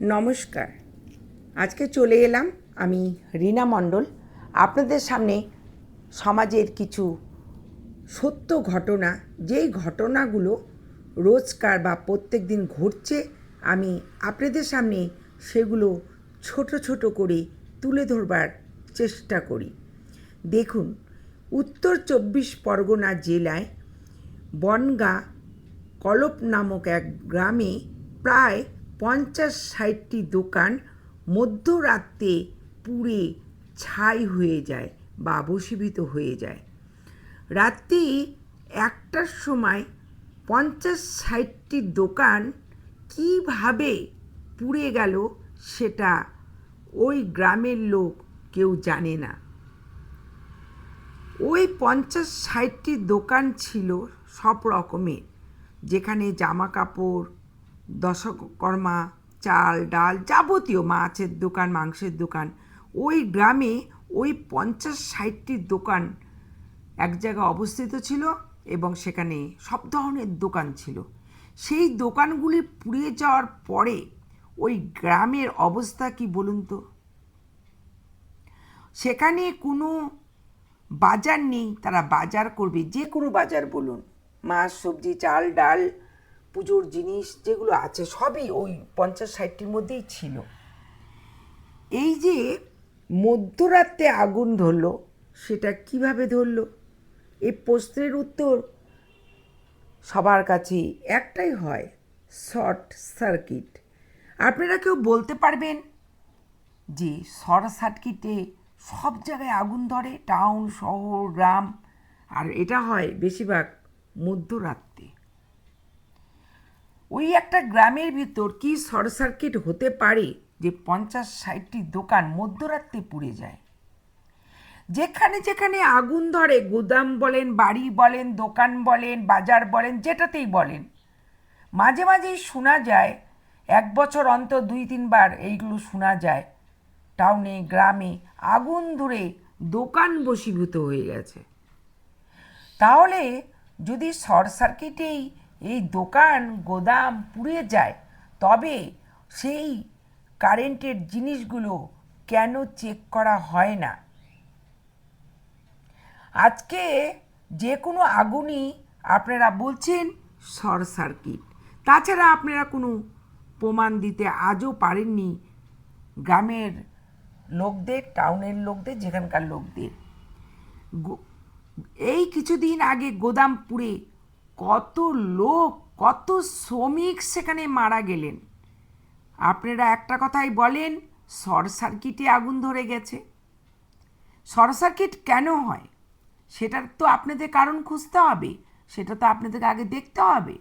নমস্কার। আজকে চলে এলাম আমি রীনা মণ্ডল আপনাদের সামনে সমাজের কিছু সত্য ঘটনা, যেই ঘটনাগুলো রোজকার বা প্রত্যেক দিন ঘটছে, আমি আপনাদের সামনে সেগুলো ছোট ছোট করে তুলে ধরবার চেষ্টা করি। দেখুন, উত্তর 24 পরগনা জেলায় বনগাঁ কলপ নামক এক গ্রামে প্রায় 50-60টি দোকান মধ্যরাতে পুড়ে ছাই হয়ে যায় বা ভস্মীভূত হয়ে যায়। রাত্রি 1টার সময় 50-60টি দোকান কীভাবে পুড়ে গেল সেটা ওই গ্রামের লোক কেউ জানে না। ওই 50-60টি দোকান ছিল সব রকমের, যেখানে জামা কাপড়, দশকর্মা, চাল ডাল, যাবতীয় মাছের দোকান, মাংসের দোকান। ওই গ্রামে ওই 50-60টি দোকান এক জায়গায় অবস্থিত ছিল এবং সেখানে সব ধরনের দোকান ছিল। সেই দোকানগুলি পুড়ে যাওয়ার পরে ওই গ্রামের অবস্থা কি বলুন তো? সেখানে কোনো বাজার নেই, তারা বাজার করবে যে কোনো বাজার বলুন, মাছ, সবজি, চাল ডাল, পুজোর জিনিস যেগুলো আছে সবই ওই 50-60টির মধ্যেই ছিল। এই যে মধ্যরাতে আগুন ধরলো, সেটা কিভাবে ধরলো? এই প্রশ্নের উত্তর সবার কাছে একটাই হয়, শর্ট সার্কিট। আপনারা কেউ বলতে পারবেন যে শর্ট সার্কিটে সব জায়গায় আগুন ধরে, টাউন, শহর, গ্রাম, আর এটা হয় বেশিরভাগ মধ্যরাত্রে। ওই একটা গ্রামের ভিতর কি শর্ট সার্কিট হতে পারে যে 50-60টি দোকান মধ্যরাত্রে পুড়ে যায়? যেখানে যেখানে আগুন ধরে, গুদাম বলেন, বাড়ি বলেন, দোকান বলেন, বাজার বলেন, যেটাতেই বলেন, মাঝে মাঝেই শোনা যায়, 1 বছর অন্তর 2-3 বার এইগুলো শোনা যায়, টাউনে গ্রামে আগুন ধরে দোকান বশীভূত হয়ে গেছে। তাহলে যদি শর্ট সার্কিটেই এই দোকান গোদাম পুড়ে যায়, তবে সেই কারেন্টের জিনিসগুলো কেন চেক করা হয় না? আজকে যে কোনো আগুনই আপনারা বলছেন শর্ট সার্কিট, তাছাড়া আপনারা কোনো প্রমাণ দিতে আজও পারেননি গ্রামের লোকদের, টাউনের লোকদের, যেখানকার লোকদের। এই কিছুদিন আগে গোদাম পুড়ে কত লোক, কত শ্রমিক সেখানে মারা গেলেন। আপনারা একটা কথাই বলেন শর্ট সার্কিটে আগুন ধরে গেছে। শর্ট সার্কিট কেন হয় সেটার তো আপনাদের কারণ খুঁজতে হবে, সেটা তো আপনাদেরকে আগে দেখতে হবে।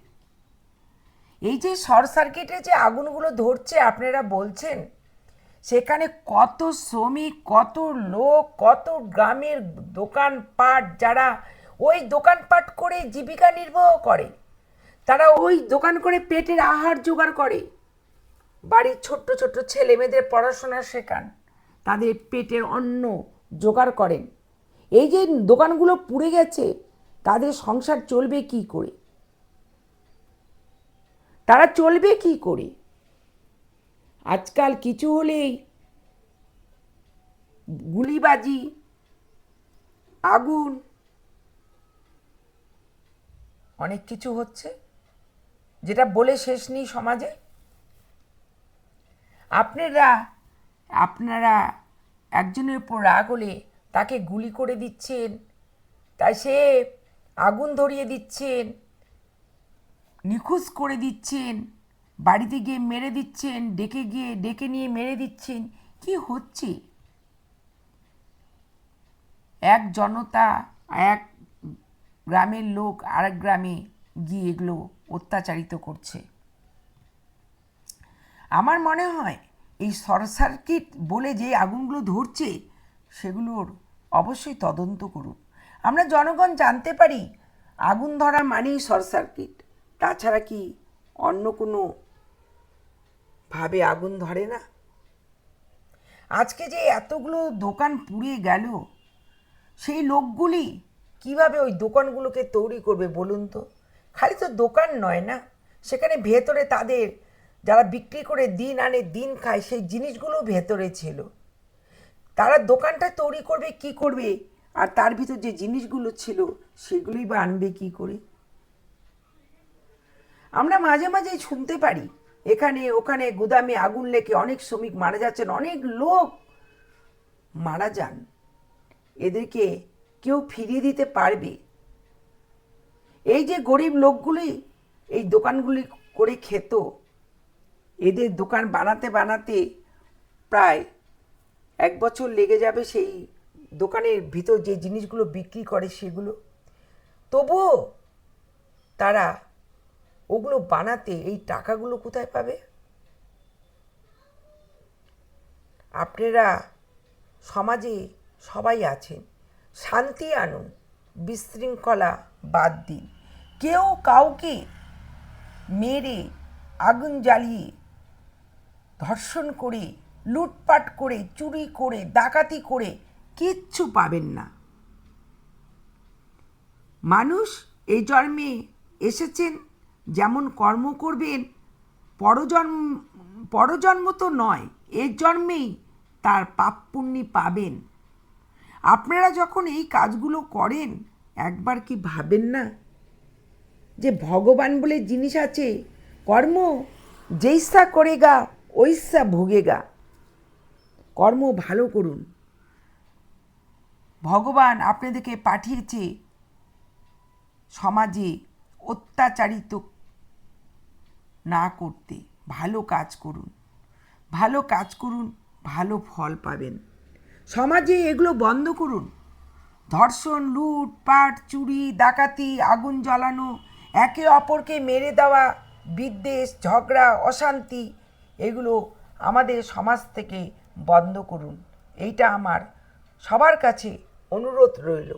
এই যে শর্ট সার্কিটে যে আগুনগুলো ধরছে আপনারা বলছেন, সেখানে কত শ্রমিক, কত লোক, কত গ্রামের দোকানপাট, যারা ওই দোকানপাট করে জীবিকা নির্বাহ করে, তারা ওই দোকান করে পেটের আহার জোগাড় করে, বাড়ির ছোট্ট ছোট্ট ছেলে মেয়েদের পড়াশোনা শেখান, তাদের পেটের অন্ন জোগাড় করেন। এই যে দোকানগুলো পুড়ে গেছে, তাদের সংসার চলবে কি করে? তারা চলবে কি করে? আজকাল কিছু হলেই গুলিবাজি, আগুন, অনেক কিছু হচ্ছে যেটা বলে শেষ নেই সমাজে। আপনারা একজনের উপর রাগ হলে তাকে গুলি করে দিচ্ছেন, তাই সে আগুন ধরিয়ে দিচ্ছেন, নিখোঁজ করে দিচ্ছেন, বাড়িতে গিয়ে মেরে দিচ্ছেন, ডেকে নিয়ে মেরে দিচ্ছেন। কি হচ্ছে? এক জনতা, এক গ্রামের লোক আরেক গ্রামে গিয়ে এগুলো অত্যাচারিত করছে। আমার মনে হয় এই শর্ট সার্কিট বলে যে আগুনগুলো ধরছে, সেগুলোর অবশ্যই তদন্ত করুন। আমরা জনগণ জানতে পারি আগুন ধরা মানেই শর্ট সার্কিট, তাছাড়া কি অন্য কোনো ভাবে আগুন ধরে না? আজকে যে এতগুলো দোকান পুড়ে গেল, সেই লোকগুলি কিভাবে ওই দোকানগুলোকে তৈরি করবে বলুন তো? খালি তো দোকান নয় না, সেখানে ভেতরে তাদের যারা বিক্রি করে দিন আনে দিন খায়, সেই জিনিসগুলো ভেতরে ছিল। তারা দোকানটা তৈরি করবে কি করবে, আর তার ভিতর যে জিনিসগুলো ছিল সেগুলোই বা আনবে কি করে? আমরা মাঝে মাঝে শুনতে পারি এখানে ওখানে গুদামে আগুন লেগে অনেক শ্রমিক মারা যাচ্ছেন, অনেক লোক মারা যান। এদেরকে কেউ ফিরিয়ে দিতে পারবে? এই যে গরিব লোকগুলি এই দোকানগুলি করে খেত, এদের দোকান বানাতে বানাতে প্রায় 1 বছর লেগে যাবে সেই দোকানের ভিতর যে জিনিসগুলো বিক্রি করে সেগুলো। তবুও তারা ওগুলো বানাতে এই টাকাগুলো কোথায় পাবে? আপনারা সমাজে সবাই আছেন, শান্তি আনুন, বিশৃঙ্খলা বাদ দিন। কেউ কাউকে মেরে, আগুন জ্বালিয়ে, ধর্ষণ করে, লুটপাট করে, চুরি করে, ডাকাতি করে কিচ্ছু পাবেন না। মানুষ এই জন্মে এসেছেন, যেমন কর্ম করবেন, পরজন্ম তো নয়, এর জন্মেই তার পাপ পুণ্যি পাবেন। আপনারা যখন এই কাজগুলো করেন, একবার কি ভাবেন না যে ভগবান বলে জিনিস আছে? কর্ম যেইসা করেগা ওইসা ভোগেগা। কর্ম ভালো করুন। ভগবান আপনাদেরকে পাঠিয়েছে সমাজে অত্যাচারিত না করতে। ভালো কাজ করুন, ভালো কাজ করুন, ভালো ফল পাবেন। সমাজে এগুলো বন্ধ করুন। ধর্ষণ, লুটপাট, চুরি, ডাকাতি, আগুন জ্বালানো, একে অপরকে মেরে দেওয়া, বিদ্বেষ, ঝগড়া, অশান্তি, এগুলো আমাদের সমাজ থেকে বন্ধ করুন। এইটা আমার সবার কাছে অনুরোধ রইল।